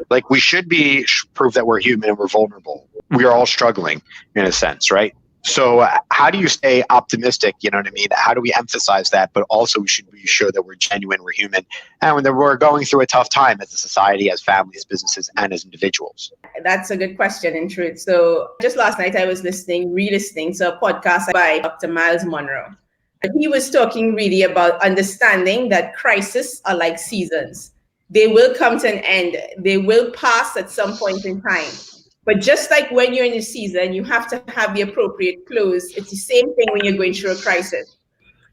Like we should be prove that we're human and we're vulnerable. We are all struggling in a sense, right? So how do you stay optimistic? You know what I mean? How do we emphasize that? But also should we show that we're genuine, we're human, and when we're going through a tough time as a society, as families, businesses, and as individuals? That's a good question, in truth. So just last night, I was re-listening to a podcast by Dr. Miles Monroe. He was talking really about understanding that crises are like seasons. They will come to an end. They will pass at some point in time. But just like when you're in a season, you have to have the appropriate clothes. It's the same thing when you're going through a crisis.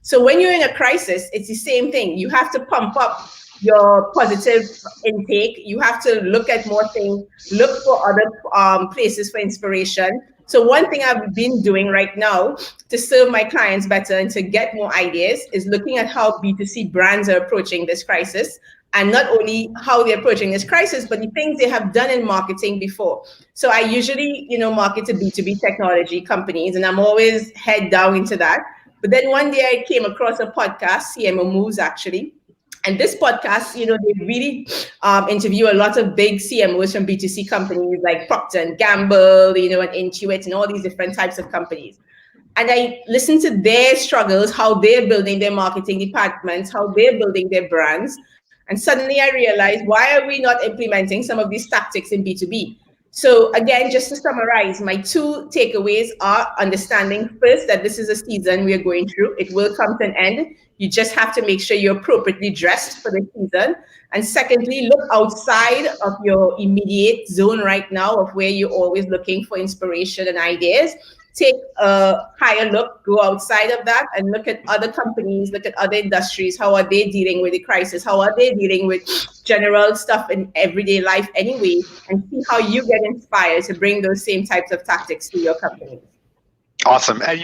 So when you're in a crisis, it's the same thing. You have to pump up your positive intake. You have to look at more things, look for other places for inspiration. So one thing I've been doing right now to serve my clients better and to get more ideas is looking at how B2C brands are approaching this crisis. And not only how they're approaching this crisis, but the things they have done in marketing before. So I usually, market to B2B technology companies, and I'm always head down into that. But then one day I came across a podcast, CMO Moves actually. And this podcast, they really interview a lot of big CMOs from B2C companies like Procter & Gamble, and Intuit and all these different types of companies. And I listened to their struggles, how they're building their marketing departments, how they're building their brands. And suddenly I realized, why are we not implementing some of these tactics in B2B? So again, just to summarize, my two takeaways are understanding first that this is a season we are going through. It will come to an end. You just have to make sure you're appropriately dressed for the season. And secondly, look outside of your immediate zone right now of where you're always looking for inspiration and ideas. Take a higher look, go outside of that and look at other companies, look at other industries. How are they dealing with the crisis? How are they dealing with general stuff in everyday life anyway? And see how you get inspired to bring those same types of tactics to your company. Awesome. And,